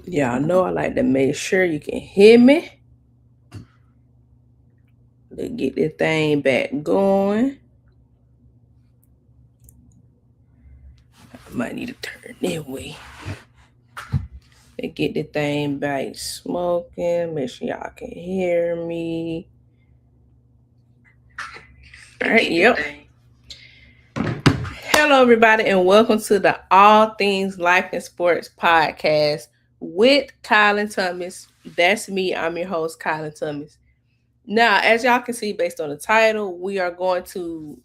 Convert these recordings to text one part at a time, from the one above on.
Y'all know I like to make sure you can hear me. Let's get this thing back going. I might need to turn that way. Let's get the thing back smoking. Make sure y'all can hear me. All right, yep. Hello, everybody, and welcome to the All Things Life and Sports podcast with Kylan Thomas. That's me. I'm your host, Kylan Thomas. Now, as y'all can see based on the title, we are going to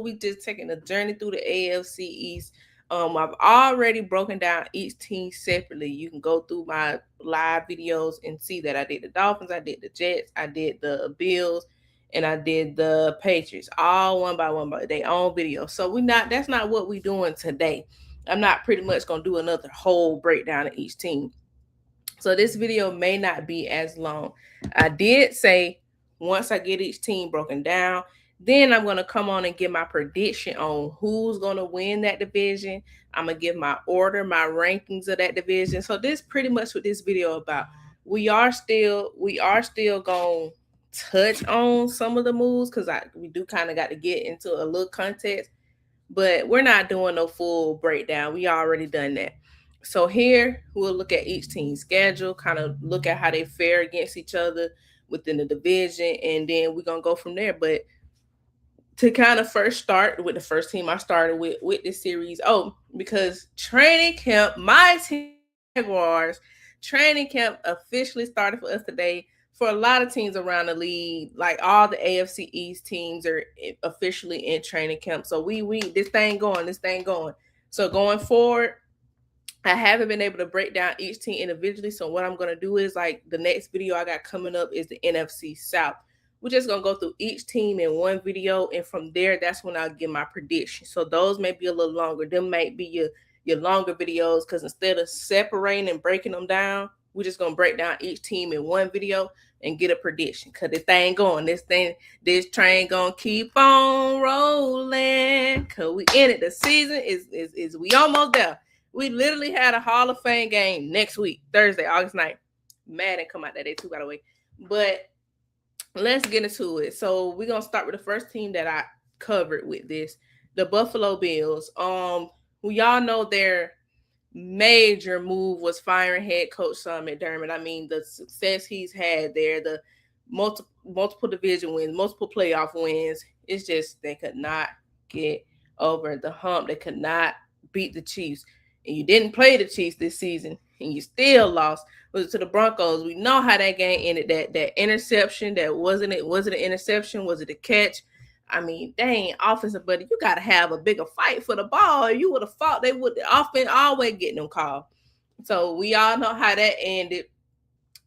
we just taking a journey through the AFC East. I've already broken down each team separately. You can go through my live videos and see that I did the Dolphins, I did the Jets, I did the Bills, and I did the Patriots, all one by one by their own video. So that's not what we're doing today. I'm not pretty much gonna do another whole breakdown of each team. So this video may not be as long. I did say once I get each team broken down, then I'm going to come on and give my prediction on who's going to win that division. I'm going to give my order, my rankings of that division. So this pretty much what this video about. We are still going to touch on some of the moves because we do kind of got to get into a little context, but we're not doing no full breakdown. We already done that. So here we'll look at each team's schedule, kind of look at how they fare against each other within the division, and then we're gonna go from there. But to kind of first start with the first team I started with this series, because training camp, my Jaguars training camp officially started for us today. For a lot of teams around the league, like all the AFC East teams are officially in training camp. So we this thing going. So going forward, I haven't been able to break down each team individually. So what I'm going to do is, like, the next video I got coming up is the NFC South. We're just going to go through each team in one video. And from there, that's when I'll give my prediction. So those may be a little longer. Them might be your longer videos, because instead of separating and breaking them down, we're just going to break down each team in one video and get a prediction. Because this thing going. This train going to keep on rolling. Because we in it. The season is we almost there. We literally had a Hall of Fame game next week, Thursday, August 9th. Madden come out that day too, by the way. But let's get into it. So we're gonna start with the first team that I covered with this, the Buffalo Bills. We all know their major move was firing head coach Sean McDermott. I mean, the success he's had there, the multiple division wins, multiple playoff wins. It's just they could not get over the hump. They could not beat the Chiefs. And you didn't play the Chiefs this season, and you still lost. Was it to the Broncos? We know how that game ended. That interception, that wasn't it? Was it an interception? Was it a catch? I mean, dang, offensive buddy, you got to have a bigger fight for the ball. You would have fought. They would often always getting them called. So we all know how that ended.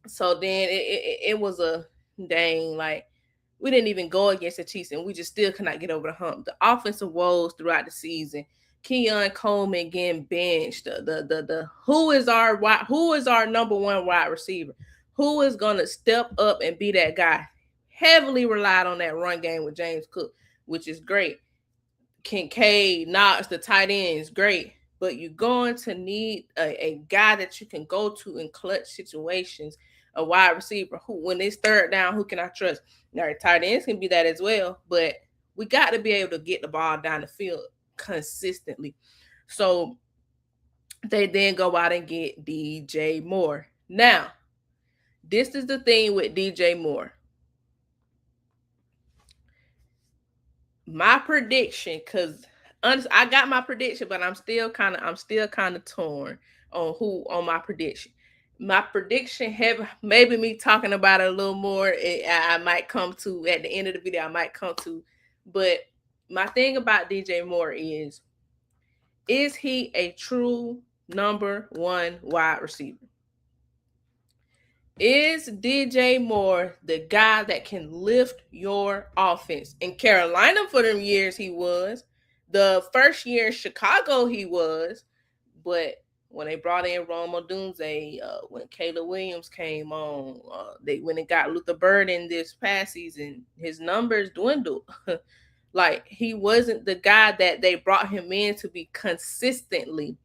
So then it was a dang, like, we didn't even go against the Chiefs, and we just still could not get over the hump. The offensive woes throughout the season. Keon Coleman getting benched. Who is our number one wide receiver? Who is gonna step up and be that guy? Heavily relied on that run game with James Cook, which is great. Kincaid, Knox, the tight end is great, but you're going to need a guy that you can go to in clutch situations, a wide receiver who, when it's third down, who can I trust? Now, tight ends can be that as well, but we got to be able to get the ball down the field consistently. So they then go out and get DJ Moore. Now, this is the thing with DJ Moore. My prediction, because I got my prediction, but I'm still kind of torn on my prediction. My prediction have maybe me talking about it a little more. I might come to at the end of the video. I might come to, but my thing about DJ Moore is he a true number one wide receiver? Is DJ Moore the guy that can lift your offense? In Carolina for them years, he was. The first year in Chicago, he was. But when they brought in Rome Odunze, when Caleb Williams came on, when it got Luther Burden this past season, his numbers dwindled. Like, he wasn't the guy that they brought him in to be consistently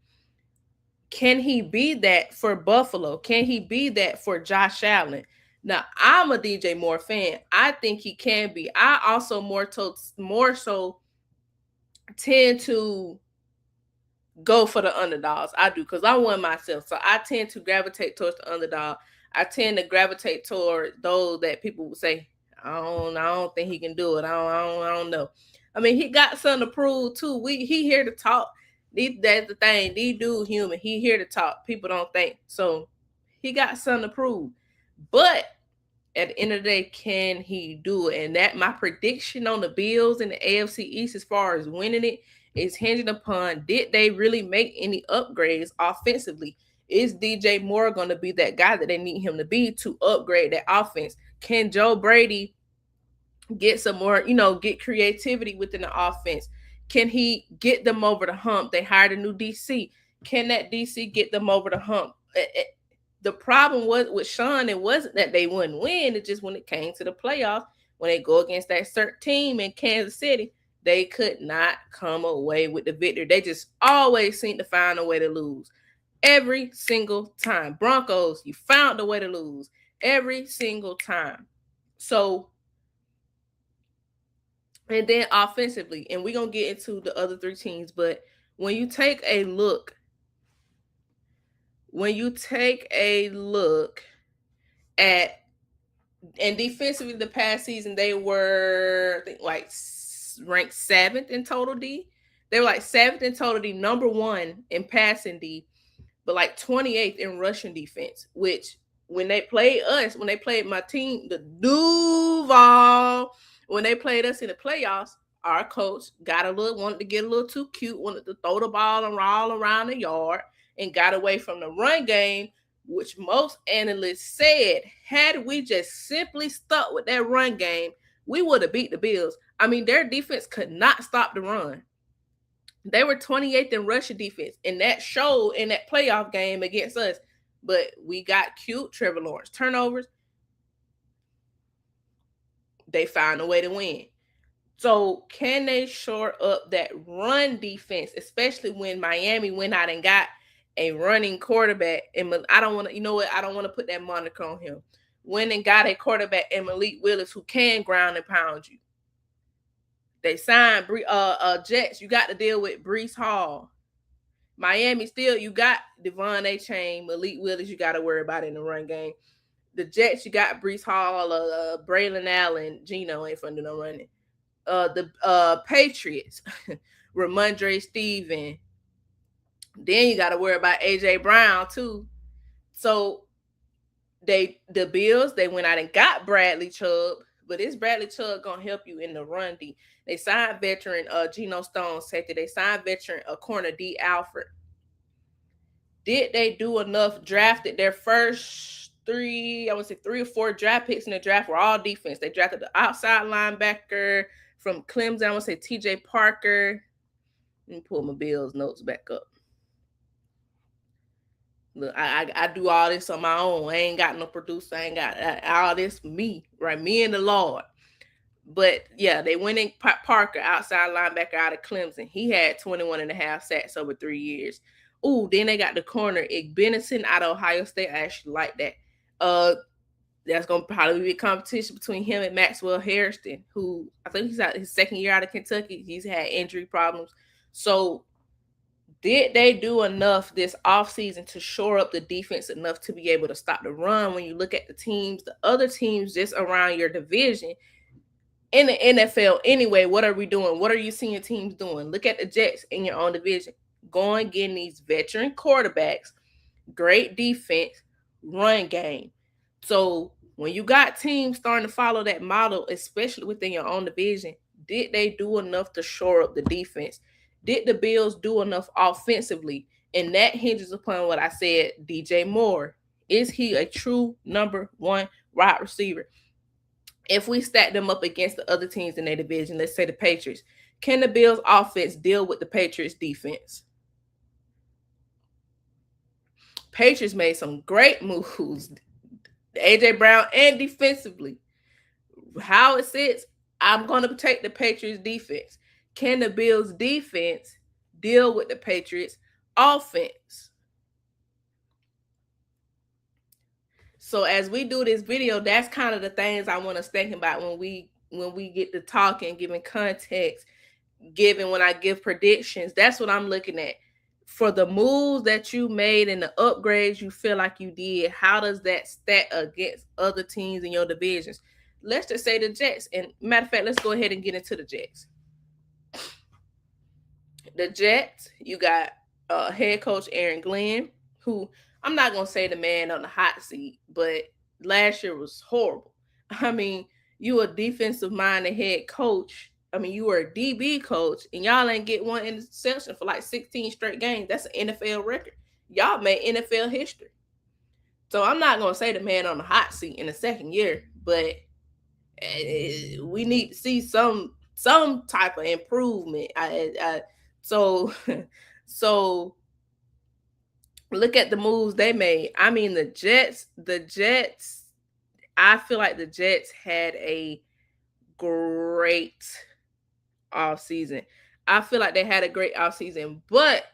Can he be that for Buffalo? Can he be that for Josh Allen? Now, I'm a DJ Moore fan. I think he can be. I also more so tend to go for the underdogs. I do, because I won myself. So I tend to gravitate towards the underdog. I tend to gravitate toward those that people would say, I don't think he can do it. I don't know. I mean, he got something to prove too. He here to talk. That's the thing. These dude human. He here to talk. People don't think. So he got something to prove. But at the end of the day, can he do it? And that my prediction on the Bills in the AFC East as far as winning it is hinging upon, did they really make any upgrades offensively? Is DJ Moore going to be that guy that they need him to be to upgrade that offense? Can Joe Brady get some more, get creativity within the offense? Can he get them over the hump? They hired a new DC. Can that DC get them over the hump? The problem was with Sean, it wasn't that they wouldn't win. It's just when it came to the playoffs, when they go against that certain team in Kansas City, they could not come away with the victory. They just always seem to find a way to lose. Every single time. Broncos, you found a way to lose. Every single time. So, and then offensively, and we're going to get into the other three teams, but when you take a look at, and defensively the past season, they were, I think, like ranked 7th in total D. They were like 7th in total D, number 1 in passing D, but like 28th in rushing defense, which when they played my team, the Duval, when they played us in the playoffs, our coach wanted to get a little too cute, wanted to throw the ball and all around the yard, and got away from the run game, which most analysts said, had we just simply stuck with that run game, we would have beat the Bills. I mean, their defense could not stop the run. They were 28th in rushing defense, and that showed in that playoff game against us. But we got cute. Trevor Lawrence turnovers. They found a way to win. So can they shore up that run defense, especially when Miami went out and got a running quarterback? And I don't want to put that moniker on him. Went and got a quarterback in Malik Willis who can ground and pound you. They signed Jets. You got to deal with Breece Hall. Miami still, you got Devon A-Chain, Malik Willis. You got to worry about in the run game. The Jets, you got Breece Hall, Braylon Allen, Geno ain't fun to no running. The Patriots, Ramondre Steven. Then you got to worry about AJ Brown too. So the Bills, they went out and got Bradley Chubb, but is Bradley Chubb gonna help you in the run D? They signed veteran Geno Stone safety. They signed veteran corner D Alfred. Did they do enough? Drafted their first 3 or 4 draft picks in the draft were all defense. They drafted the outside linebacker from Clemson. I want to say TJ Parker. Let me pull my Bills notes back up. Look, I do all this on my own. I ain't got no producer. I ain't got all this for me, right? Me and the Lord. But yeah, they went in Parker, outside linebacker out of Clemson. He had 21 and a half sacks over 3 years. Ooh, then they got the corner, Benison out of Ohio State. I actually like that. That's going to probably be a competition between him and Maxwell Hairston, who I think he's out his second year out of Kentucky. He's had injury problems. So did they do enough this offseason to shore up the defense enough to be able to stop the run? When you look at the other teams just around your division, in the NFL anyway, what are we doing? What are you seeing teams doing? Look at the Jets in your own division. Going, getting these veteran quarterbacks, great defense, run game. So when you got teams starting to follow that model, especially within your own division, did they do enough to shore up the defense? Did the Bills do enough offensively? And that hinges upon what I said, DJ Moore. Is he a true number 1 wide receiver? If we stack them up against the other teams in their division, let's say the Patriots, can the Bills offense deal with the Patriots defense? Patriots made some great moves, AJ Brown and defensively. How it sits, I'm going to take the Patriots defense. Can the Bills defense deal with the Patriots offense? So as we do this video, that's kind of the things I want us thinking about when we get to talking, giving context, giving when I give predictions. That's what I'm looking at. For the moves that you made and the upgrades you feel like you did, how does that stack against other teams in your divisions? Let's just say the Jets. And matter of fact, let's go ahead and get into the Jets. The Jets, you got head coach Aaron Glenn, who I'm not gonna say the man on the hot seat, but last year was horrible. I mean, you a defensive minded head coach. I mean, you were a DB coach, and y'all ain't get one interception for like 16 straight games. That's an NFL record. Y'all made NFL history. So I'm not gonna say the man on the hot seat in the second year, but we need to see some type of improvement. So so look at the moves they made. I mean, the Jets. I feel like the Jets had a great off season. I feel like they had a great off season, but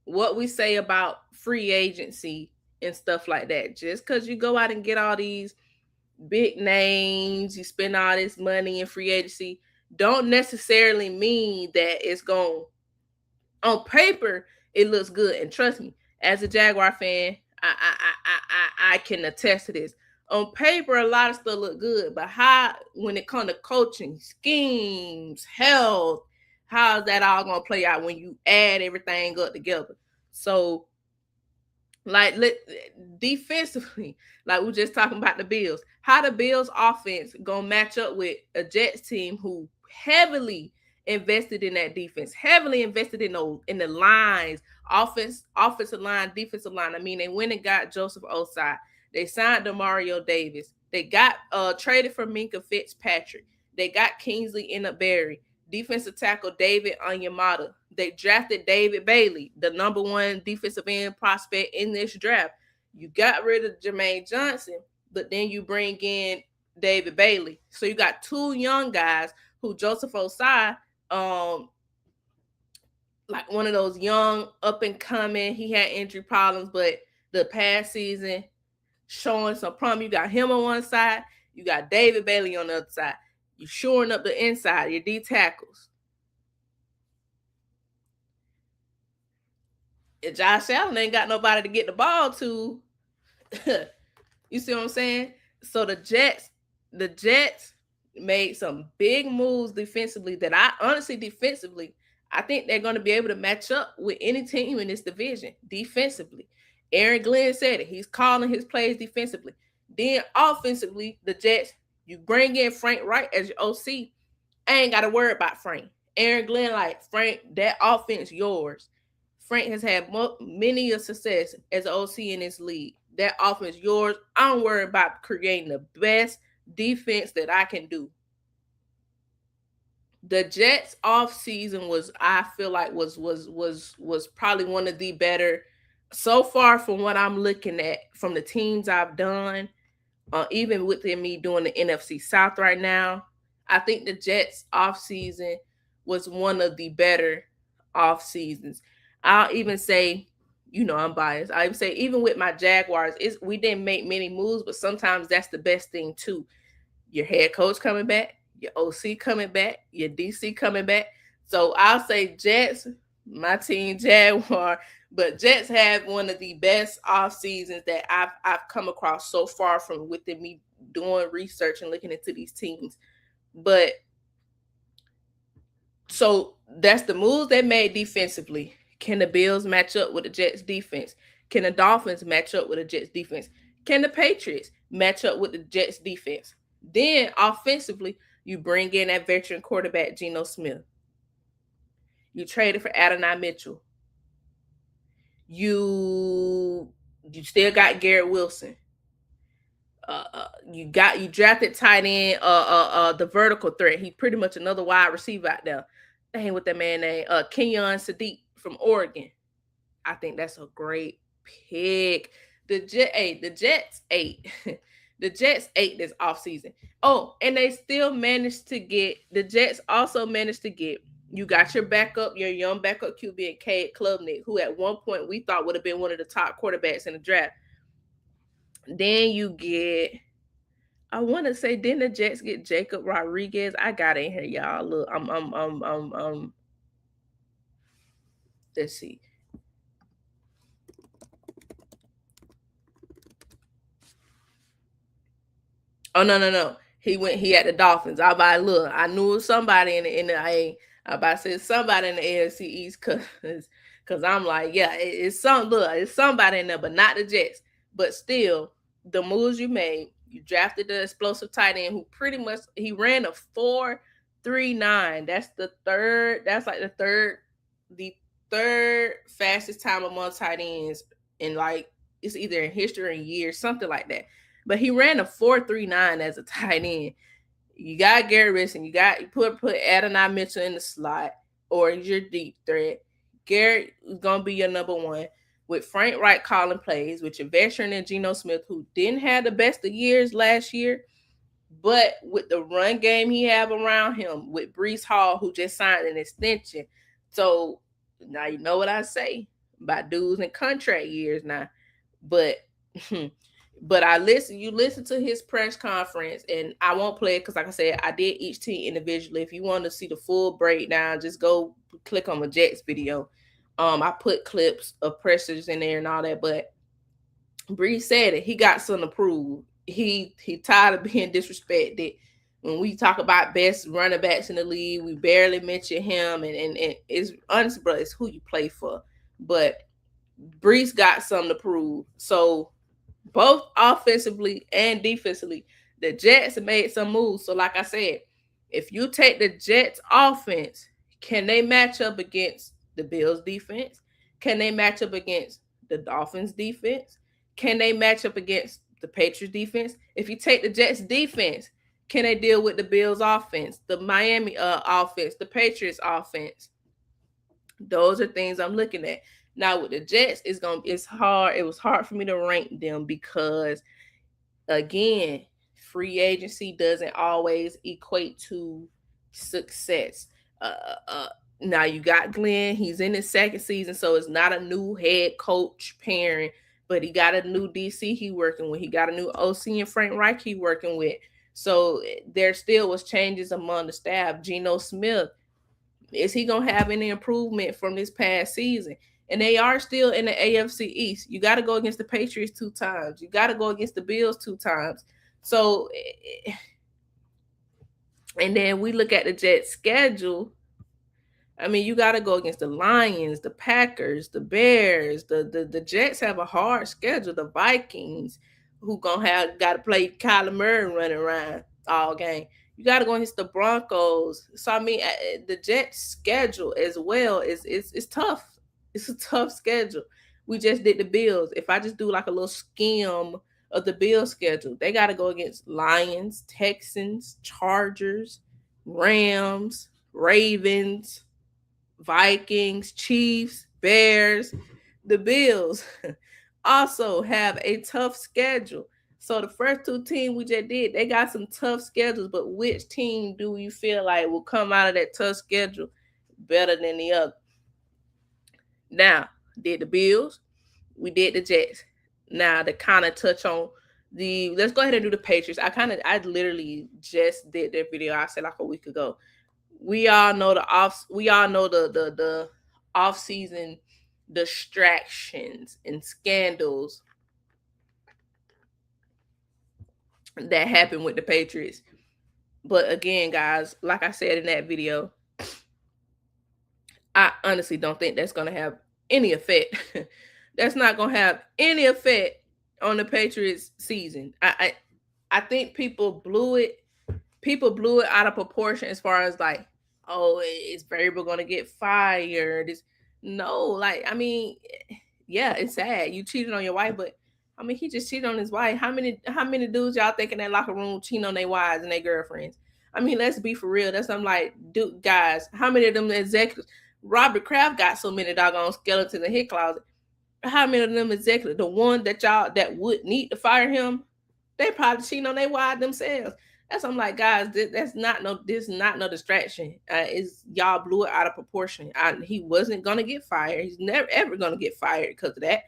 what we say about free agency and stuff like that, just because you go out and get all these big names, you spend all this money in free agency, don't necessarily mean that it's going on paper it looks good. And trust me, as a Jaguar fan, I can attest to this. On paper, a lot of stuff look good, but how when it comes to coaching, schemes, health, how's that all gonna play out when you add everything up together? So like defensively, like we just talking about the Bills, how the Bills offense gonna match up with a Jets team who heavily invested in that defense, heavily invested in the lines, offensive line, defensive line. I mean, they went and got Joseph Osai. They signed Demario Davis. They got traded for Minka Fitzpatrick. They got Kingsley Enaberry, defensive tackle David Onyemata. They drafted David Bailey, the number one defensive end prospect in this draft. You got rid of Jermaine Johnson, but then you bring in David Bailey. So you got two young guys who Joseph Osai, like one of those young up and coming. He had injury problems, but the past season showing some promise. You got him on one side, you got David Bailey on the other side. You're shoring up the inside, your D tackles. If Josh Allen ain't got nobody to get the ball to, you see what I'm saying? So the Jets made some big moves defensively that I honestly defensively, I think they're going to be able to match up with any team in this division defensively. Aaron Glenn said it. He's calling his plays defensively. Then offensively, the Jets, you bring in Frank Wright as your OC. I ain't got to worry about Frank. Aaron Glenn, like, Frank, that offense yours. Frank has had many a success as an OC in this league. That offense yours. I don't worry about creating the best defense that I can do. The Jets off season was, I feel like was probably one of the better so far from what I'm looking at from the teams I've done. Even within me doing the NFC South right now, I think the Jets off season was one of the better off seasons. I'll even say, I'm biased. I even say even with my Jaguars, we didn't make many moves, but sometimes that's the best thing too. Your head coach coming back, your OC coming back, your DC coming back. So I'll say Jets, my team Jaguar, but Jets have one of the best off seasons that I've come across so far from within me doing research and looking into these teams. But so that's the moves they made defensively. Can the Bills match up with the Jets defense? Can the Dolphins match up with the Jets defense? Can the Patriots match up with the Jets defense? Then offensively, you bring in that veteran quarterback, Geno Smith. You traded for Adonai Mitchell. You still got Garrett Wilson. You drafted tight end, the vertical threat. He pretty much another wide receiver out there. Dang, what that man name? Kenyon Sadiq from Oregon. I think that's a great pick. The Jets ate. The Jets ate this offseason. Oh, and they still managed to get, the Jets also managed to get, you got your young backup QB and Cade Klubnik, who at one point we thought would have been one of the top quarterbacks in the draft. Then you get, I want to say, didn't the Jets get Jacob Rodriguez? I got in here, y'all. Look, let's see. Oh no. He had the Dolphins. I knew it was somebody in the I about to say somebody in the AFC East cause I'm like, yeah, it's somebody in there, but not the Jets. But still, the moves you made, you drafted the explosive tight end who pretty much he ran a 4.39. The third fastest time among tight ends in like it's either in history or in years, something like that. But he ran a 4.39 as a tight end. You got Gary Wilson. You put Adonai Mitchell in the slot or your deep threat. Garrett is gonna be your number one with Frank Wright calling plays, with your veteran and Geno Smith, who didn't have the best of years last year, but with the run game he have around him, with Breece Hall, who just signed an extension. So now you know what I say about dudes in contract years now. But but you listen to his press conference, and I won't play it because, like I said, I did each team individually. If you want to see the full breakdown, just go click on the Jets video. I put clips of pressers in there and all that, but Breeze said it. He got something to prove. He tired of being disrespected. When we talk about best running backs in the league, we barely mention him, and it's honestly, bro, it's who you play for. But Breeze got something to prove. So both offensively and defensively, the Jets made some moves. So, like I said, if you take the Jets offense, can they match up against the Bills defense? Can they match up against the Dolphins defense? Can they match up against the Patriots defense? If you take the Jets defense, can they deal with the Bills offense, the Miami offense, the Patriots offense? Those are things I'm looking at. Now with the Jets, it's hard. It was hard for me to rank them because, again, free agency doesn't always equate to success. Now you got Glenn. He's in his second season, so it's not a new head coach pairing, but he got a new DC he working with. He got a new OC and Frank Reich he working with. So there still was changes among the staff. Geno Smith, is he gonna have any improvement from this past season? And they are still in the AFC East. You got to go against the Patriots 2 times. You got to go against the Bills 2 times. So, and then we look at the Jets schedule. I mean, you got to go against the Lions, the Packers, the Bears. The Jets have a hard schedule. The Vikings, who got to play Kyler Murray running around all game. You got to go against the Broncos. So I mean, the Jets schedule as well is tough. It's a tough schedule. We just did the Bills. If I just do like a little skim of the Bills schedule, they got to go against Lions, Texans, Chargers, Rams, Ravens, Vikings, Chiefs, Bears. The Bills also have a tough schedule. So the first 2 teams we just did, they got some tough schedules, but which team do you feel like will come out of that tough schedule better than the other? Now, did the Bills, we did the Jets. Now to kind of touch on let's go ahead and do the Patriots. I literally just did that video, I said like a week ago. We all know the off-season distractions and scandals that happened with the Patriots. But again, guys, like I said in that video, I honestly don't think that's going to have any effect. That's not going to have any effect on the Patriots season. I think people blew it. People blew it out of proportion as far as like, oh, is Variable going to get fired? No, like, I mean, yeah, it's sad. You cheated on your wife, but I mean, he just cheated on his wife. How many dudes y'all think in that locker room cheating on their wives and their girlfriends? I mean, let's be for real. That's I'm like, dude, guys, how many of them executives? Robert Kraft got so many doggone skeletons in his closet. How many of them executives, the one that would need to fire him, they probably cheating on their wives themselves. That's I'm like, guys, this is not no distraction. Is y'all blew it out of proportion. He wasn't gonna get fired. He's never ever gonna get fired because of that.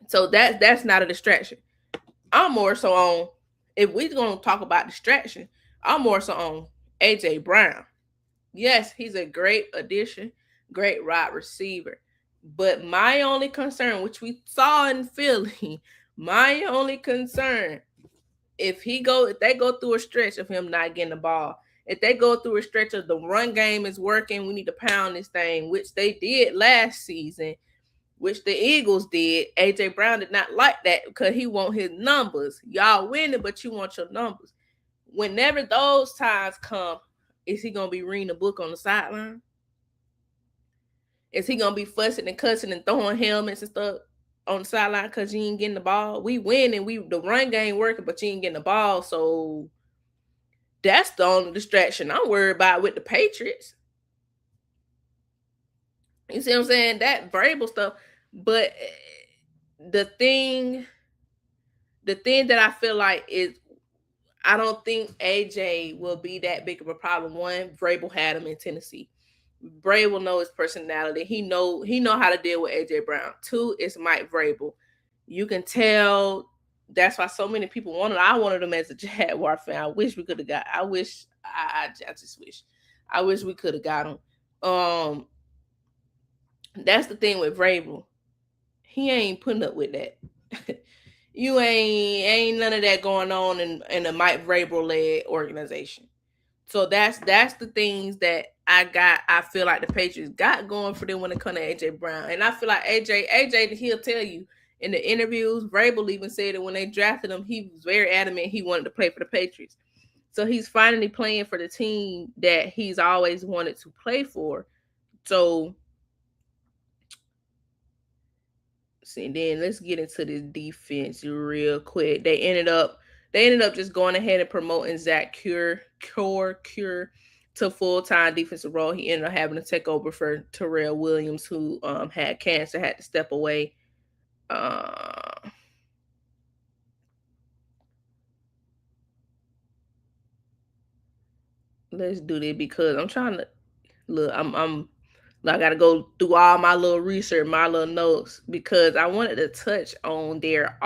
So that's not a distraction. I'm more so on, if we're gonna talk about distraction, I'm more so on AJ Brown. Yes, he's a great addition, great wide receiver. But my only concern, which we saw in Philly, my only concern, if they go through a stretch of him not getting the ball, if they go through a stretch of the run game is working, we need to pound this thing, which they did last season, which the Eagles did. AJ Brown did not like that because he want his numbers. Y'all winning, but you want your numbers. Whenever those times come, is he gonna be reading a book on the sideline? Is he gonna be fussing and cussing and throwing helmets and stuff on the sideline because you ain't getting the ball? We win and the run game working, but you ain't getting the ball. So that's the only distraction I'm worried about with the Patriots. You see what I'm saying? That variable stuff. But the thing that I feel like is, I don't think AJ will be that big of a problem. One, Vrabel had him in Tennessee. Vrabel know his personality. He know how to deal with AJ Brown. Two, it's Mike Vrabel. You can tell that's why so many people wanted. I wanted him as a Jaguar fan. I wish we could have got. I just wish. I wish we could have got him. That's the thing with Vrabel. He ain't putting up with that. You ain't none of that going on in a Mike Vrabel led organization. So that's the things that I feel like the Patriots got going for them when it comes to AJ Brown. And I feel like AJ, he'll tell you in the interviews, Vrabel even said that when they drafted him, he was very adamant he wanted to play for the Patriots. So he's finally playing for the team that he's always wanted to play for. So see, then let's get into this defense real quick. They ended up just going ahead and promoting Zach Cure to full-time defensive role. He ended up having to take over for Terrell Williams, who had cancer, had to step away. Let's do this because I'm trying to look. I gotta go through all my little research, my little notes, because I wanted to touch on their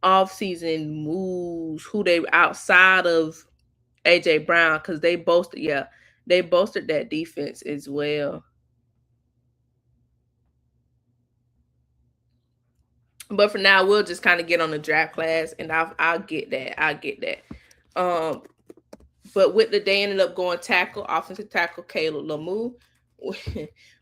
off-season moves, who they outside of AJ Brown, because they bolstered that defense as well. But for now, we'll just kind of get on the draft class, and I'll get that. But they ended up going offensive tackle Caleb Lemieux.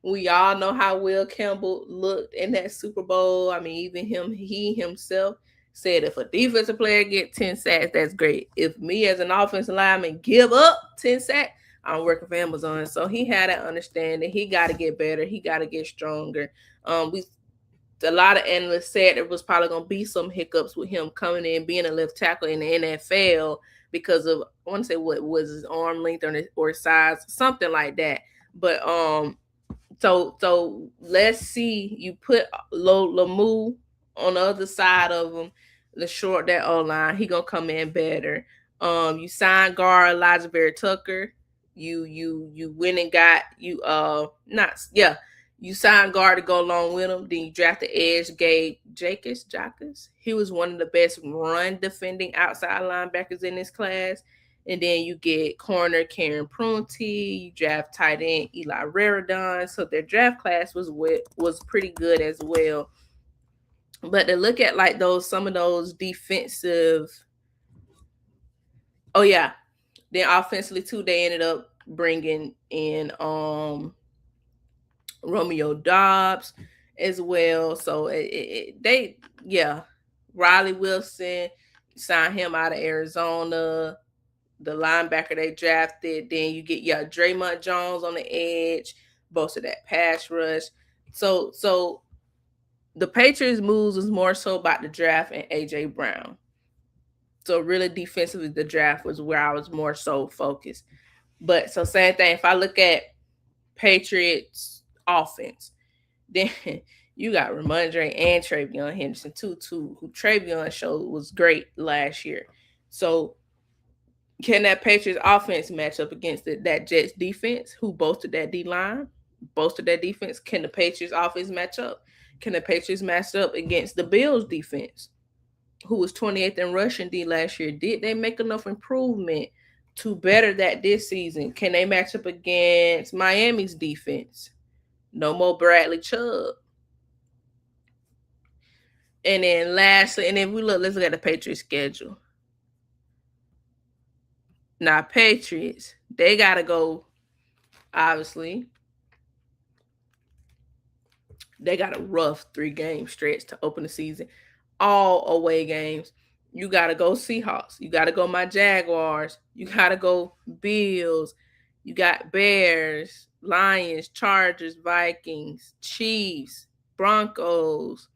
We all know how Will Campbell looked in that Super Bowl. I mean, even he himself said if a defensive player get 10 sacks, that's great. If me as an offensive lineman give up 10 sacks, I'm working for Amazon. So he had that understanding. He got to get better. He got to get stronger. A lot of analysts said there was probably going to be some hiccups with him coming in, being a left tackle in the NFL because of, I want to say, what was his arm length or size, something like that. But so let's see. You put Lemieux on the other side of him, the short that O line. He gonna come in better. You signed guard Elijah Vera Tucker. You went and got you signed guard to go along with him. Then you drafted edge Gabe Jacobs. He was one of the best run defending outside linebackers in this class. And then you get corner Karen Prunty. You draft tight end Eli Raridon. So their draft class was pretty good as well. But to look at like some of those defensive. Oh yeah, then offensively too, they ended up bringing in Romeo Dobbs as well. So Riley Wilson, signed him out of Arizona. The linebacker they drafted. Then you get Draymond Jones on the edge, both of that pass rush. So the Patriots moves was more so about the draft and AJ Brown. So really defensively, the draft was where I was more so focused. But so same thing. If I look at Patriots offense, then you got Ramondre and Travion Henderson too, who Travion showed was great last year. So can that Patriots offense match up against that Jets defense, who boasted that D-line, boasted that defense? Can the Patriots offense match up? Can the Patriots match up against the Bills defense? who was 28th in rushing D last year, did they make enough improvement to better that this season? Can they match up against Miami's defense? No more Bradley Chubb. And then lastly, and then let's look at the Patriots schedule. Now, Patriots, they gotta go, obviously. They got a rough 3-game stretch to open the season. All away games. You gotta go Seahawks. You gotta go my Jaguars. You gotta go Bills. You got Bears, Lions, Chargers, Vikings, Chiefs, Broncos.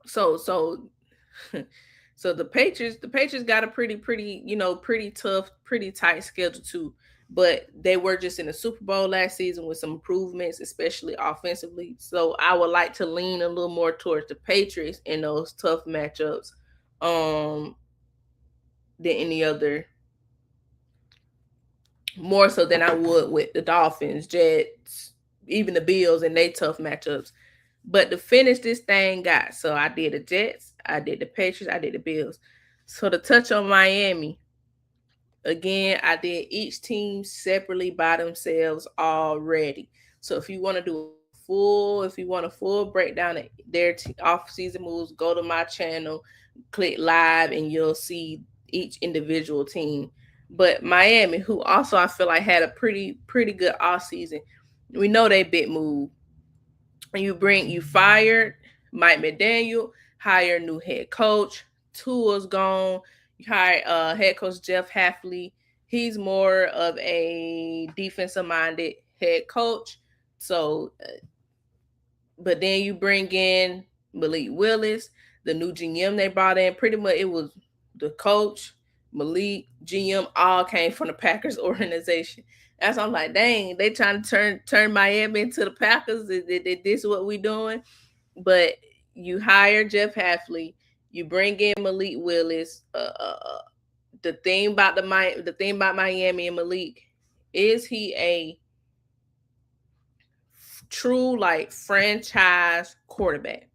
So so the Patriots got a pretty tough, pretty tight schedule too. But they were just in the Super Bowl last season with some improvements, especially offensively. So I would like to lean a little more towards the Patriots in those tough matchups, um, than any other, more so than I would with the Dolphins, Jets, even the Bills and they tough matchups. But to finish this thing, guys, so I did the Jets, I did the Patriots, I did the Bills. So to touch on Miami, again, I did each team separately by themselves already. So if you want a full breakdown of their off-season moves, go to my channel, click live, and you'll see each individual team. But Miami, who also I feel like had a pretty good off season, we know they big move. You fired Mike McDaniel, hire new head coach. Tua's gone. You hire head coach Jeff Hafley. He's more of a defensive minded head coach. So, but then you bring in Malik Willis, the new GM they brought in. Pretty much it was the coach, Malik, GM, all came from the Packers organization. That's why I'm like, dang, they trying to turn Miami into the Packers. This is what we doing. But you hire Jeff Hafley, you bring in Malik Willis. The thing about Miami and Malik, is he a true like franchise quarterback?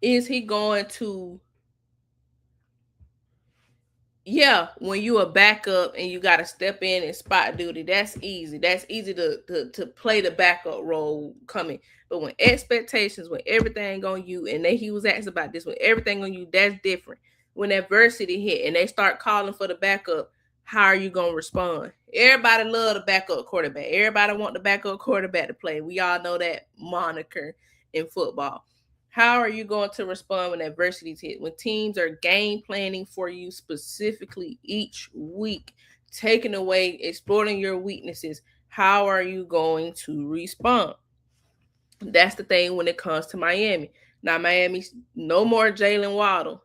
Is he going to, yeah, when you a backup and you got to step in and spot duty, that's easy. That's easy to play the backup role coming. But when expectations, when everything on you, and he was asked about this, when everything on you, that's different. When adversity hit and they start calling for the backup, how are you gonna respond? Everybody love the backup quarterback. Everybody want the backup quarterback to play. We all know that moniker in football. How are you going to respond when adversities hit? When teams are game planning for you specifically each week, taking away, exploring your weaknesses, how are you going to respond? That's the thing when it comes to Miami. Now, Miami's no more Jalen Waddle.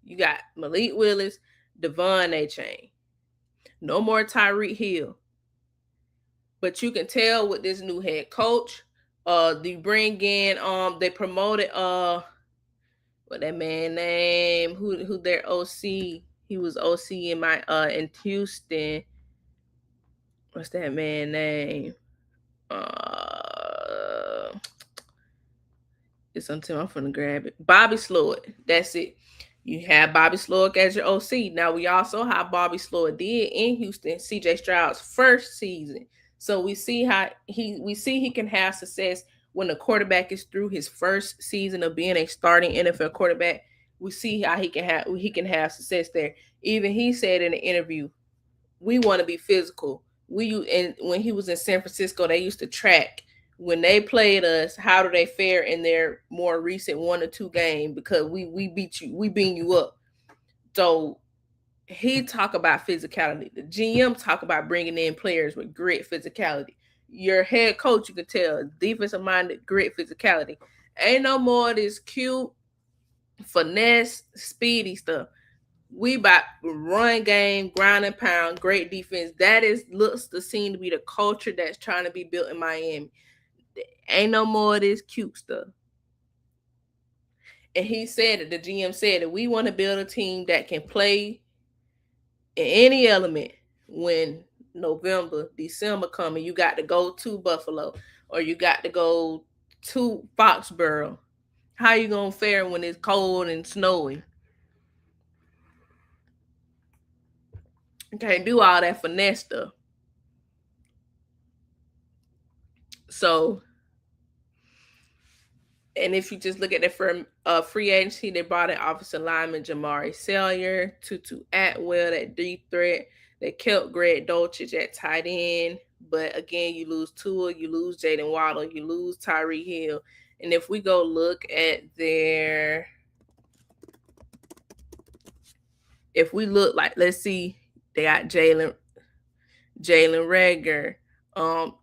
You got Malik Willis, Devon Achane. No more Tyreek Hill. But you can tell with this new head coach, they bring in, they promoted, what that man name, who their OC, he was OC in Houston. What's that man name? It's on I'm gonna grab it. Bobby Sloyd. That's it. You have Bobby Sloyd as your OC. Now we also have Bobby Sloyd did in Houston, CJ Stroud's first season. So we see he can have success when the quarterback is through his first season of being a starting NFL quarterback. We see how he can have success there. Even he said in the interview, we want to be physical. And when he was in San Francisco, they used to track when they played us, how do they fare in their more recent 1 or 2 game, because we beat you, we beat you up. So he talk about physicality. The GM talk about bringing in players with great physicality. Your head coach, you can tell, defensive minded, great physicality. Ain't no more of this cute finesse, speedy stuff. We about run game, ground and pound, great defense. That looks to seem to be the culture that's trying to be built in Miami. Ain't no more of this cute stuff. And he said that the GM said that we want to build a team that can play in any element. When November, December coming, you got to go to Buffalo or you got to go to Foxborough. How you gonna fare when it's cold and snowy? You can't do all that finesse stuff. So, and if you just look at the free agency, they brought in offensive lineman Jamari Sellier, Tutu Atwell, that deep threat. They kept Greg Dolchich at tight end. But again, you lose Tua, you lose Jaden Waddle, you lose Tyree Hill. And if we go look at if we look like, let's see, they got Jalen Rager,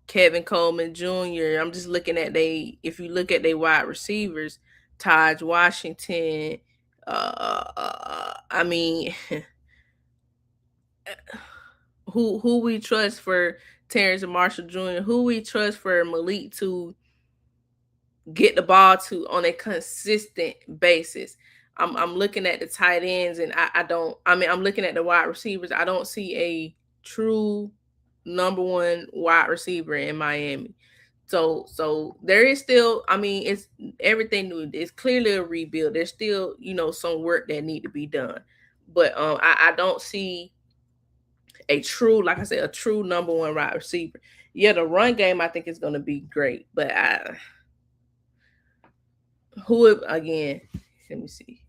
Kevin Coleman Jr. I'm just looking at if you look at their wide receivers, Taj Washington, I mean, who we trust for Terrence Marshall Jr., who we trust for Malik to get the ball to on a consistent basis. I'm looking at the tight ends, and I'm looking at the wide receivers. I don't see a true number one wide receiver in Miami. So there is still, it's everything new. It's clearly a rebuild. There's still, some work that need to be done. But I don't see a true, like I said, a true number one wide receiver. Yeah, the run game I think is gonna be great. But again, let me see.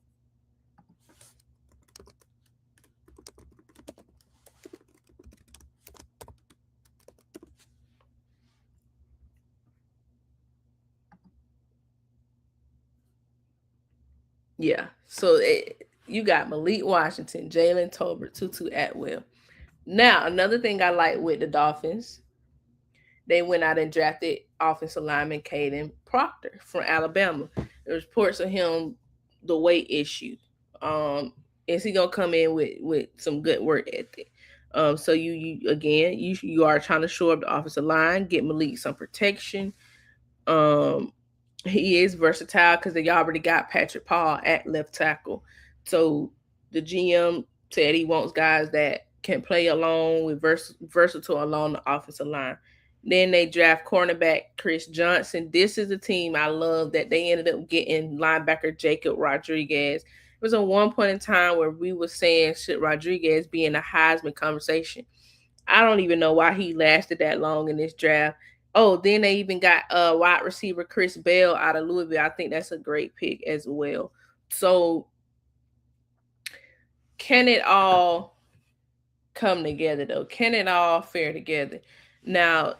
Yeah, so you got Malik Washington, Jalen Tolbert, Tutu Atwell. Now, another thing I like with the Dolphins, they went out and drafted offensive lineman Caden Proctor from Alabama. There's reports of him, the weight issue. Is he gonna come in with some good work ethic? So you are trying to shore up the offensive line, get Malik some protection. He is versatile because they already got Patrick Paul at left tackle. So the GM said he wants guys that can play along with versatile along the offensive line. Then they draft cornerback Chris Johnson. This is a team I love that they ended up getting linebacker Jacob Rodriguez. It was a one point in time where we were saying, should Rodriguez be in the Heisman conversation? I don't even know why he lasted that long in this draft. Oh, then they even got wide receiver Chris Bell out of Louisville. I think that's a great pick as well. So can it all come together though? Can it all fare together? Now,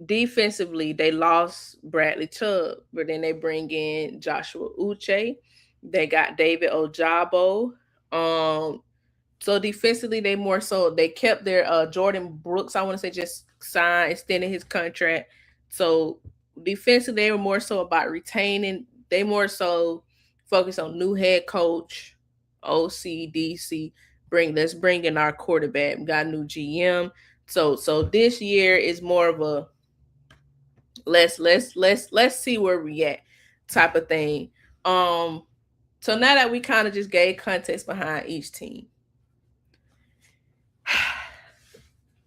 defensively, they lost Bradley Chubb, but then they bring in Joshua Uche. They got David Ojabo. So defensively, they kept their Jordan Brooks. I want to say just signed, extended his contract. So defensively, they were more so about retaining. They more so focus on new head coach, OCDC. Let's bring in our quarterback. We got a new GM. So this year is more of a let's see where we at type of thing. So now that we kind of just gave context behind each team.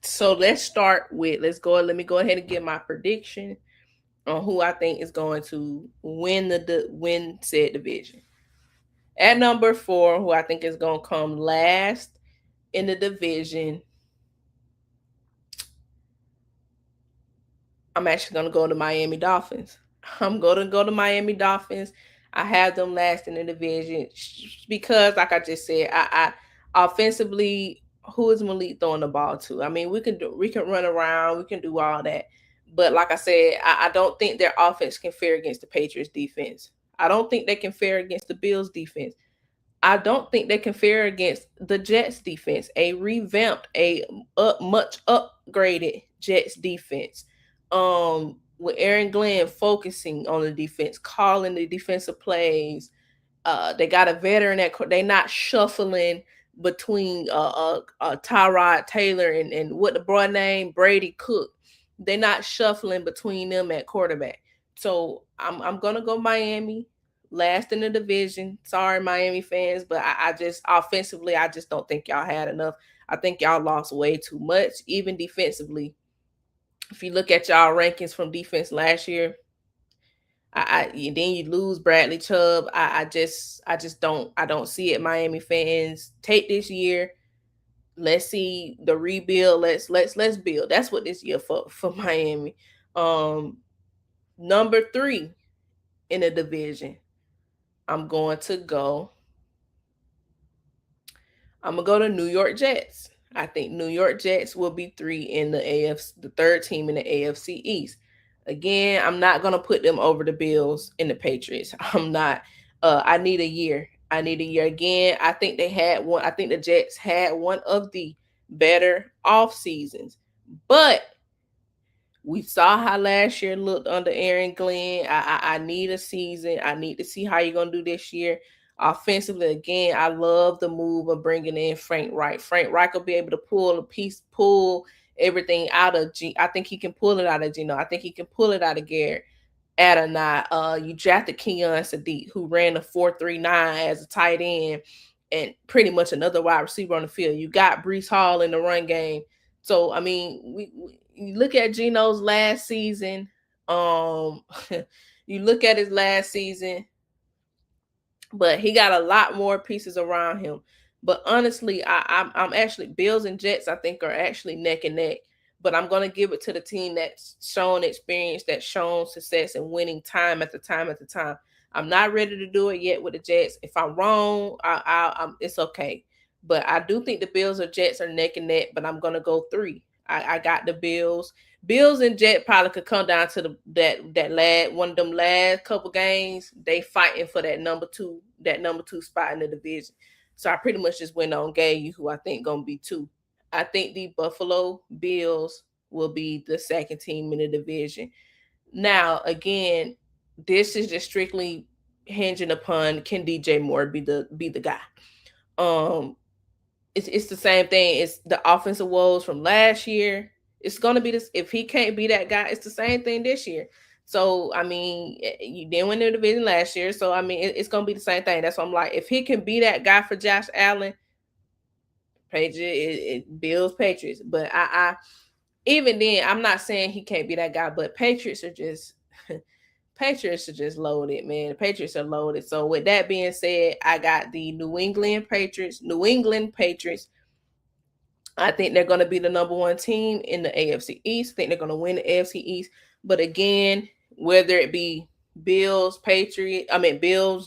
So let me go ahead and give my prediction on who I think is going to win said division. At number 4, who I think is going to come last in the division, I'm actually going to go to Miami Dolphins. I'm going to go to Miami Dolphins. I have them last in the division because, like I just said, I offensively, who is Malik throwing the ball to? I mean, we can run around, we can do all that, but like I said, I don't think their offense can fare against the Patriots defense. I don't think they can fare against the Bills defense. I don't think they can fare against the Jets defense, a revamped, much upgraded Jets defense. With Aaron Glenn focusing on the defense, calling the defensive plays. They got a veteran that they're not shuffling between Tyrod Taylor and what the boy named Brady Cook. They're not shuffling between them at quarterback. So I'm gonna go Miami last in the division. Sorry, Miami fans, but I just offensively, I just don't think y'all had enough. I think y'all lost way too much, even defensively. If you look at y'all rankings from defense last year, Then you lose Bradley Chubb. I don't see it. Miami fans, take this year. Let's see the rebuild. Let's build. That's what this year for Miami. Um, Number 3 in the division. I'm going to go. I'm gonna go to New York Jets. I think New York Jets will be 3 in the AFC, the third team in the AFC East. Again, I'm not gonna put them over the Bills and the Patriots. I'm not. I need a year. I need a year again. I think they had one. I think the Jets had one of the better off seasons, but we saw how last year looked under Aaron Glenn. I need a season. I need to see how you're gonna do this year. Offensively, again, I love the move of bringing in Frank Reich. Frank Reich will be able to pull everything out of G. I think he can pull it out of Gino. I think he can pull it out of Garrett. Adonai. You drafted Kenyon Sadiq, who ran a 4.39 as a tight end and pretty much another wide receiver on the field. You got Brees Hall in the run game. So I mean, we you look at Gino's last season. Um, you look at his last season, but he got a lot more pieces around him. But honestly, I'm actually Bills and Jets. I think are actually neck and neck. But I'm gonna give it to the team that's shown experience, that's shown success and winning time after time after time. I'm not ready to do it yet with the Jets. If I'm wrong, it's okay. But I do think the Bills or Jets are neck and neck. But I'm gonna go 3. I got the Bills. Bills and Jet probably could come down to that last one of them last couple games. They fighting for that number two spot in the division. So I pretty much just went on gave you who I think gonna be 2. I think the Buffalo Bills will be the second team in the division. Now, again, this is just strictly hinging upon can DJ Moore be the guy. Um, it's the same thing. It's the offensive woes from last year. It's gonna be this. If he can't be that guy, it's the same thing this year. So I mean, you didn't win the division last year, so I mean, it's gonna be the same thing. That's why I'm like, if he can be that guy for Josh Allen, Patriots, Bills, Patriots. But I even then, I'm not saying he can't be that guy, but Patriots are just Patriots are just loaded, man. The Patriots are loaded. So with that being said, I got the New England Patriots. New England Patriots. I think they're going to be the number 1 team in the AFC East. I think they're going to win the AFC East. But again, whether it be Bills,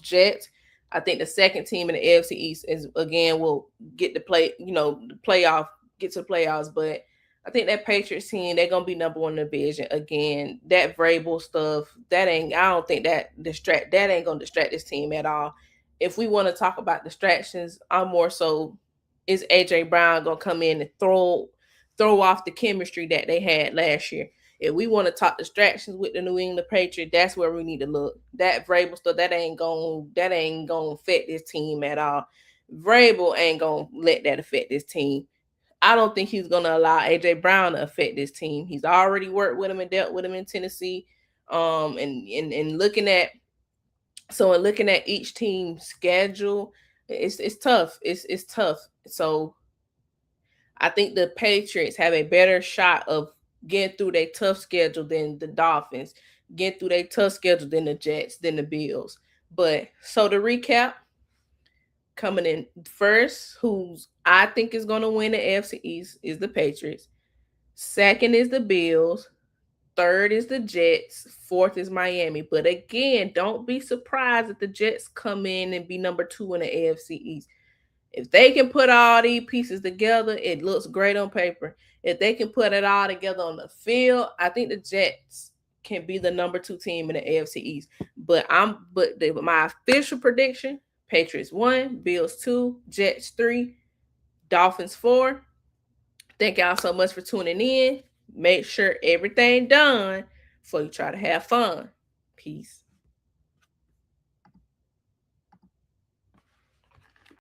Jets, I think the second team in the AFC East is again will get to play, get to the playoffs. But I think that Patriots team, they're gonna be number 1 in the division. Again, that Vrabel stuff, I don't think that ain't gonna distract this team at all. If we want to talk about distractions, I'm more so is AJ Brown gonna come in and throw off the chemistry that they had last year. If we want to talk distractions with the New England Patriots, that's where we need to look. That Vrabel stuff, that ain't gonna affect this team at all. Vrabel ain't gonna let that affect this team. I don't think he's gonna allow AJ Brown to affect this team. He's already worked with him and dealt with him in Tennessee. And looking at each team's schedule, it's tough. It's tough. So I think the Patriots have a better shot of getting through their tough schedule than the Dolphins, getting through their tough schedule than the Jets, than the Bills. But so to recap, coming in first, who's I think is going to win the AFC East is the Patriots. Second is the Bills. Third is the Jets. Fourth is Miami. But again, don't be surprised if the Jets come in and be number 2 in the AFC East. If they can put all these pieces together, it looks great on paper. If they can put it all together on the field, I think the Jets can be the number 2 team in the AFC East. But my official prediction: Patriots 1, Bills 2, Jets 3, Dolphins 4. Thank y'all so much for tuning in. Make sure everything done before you try to have fun. Peace.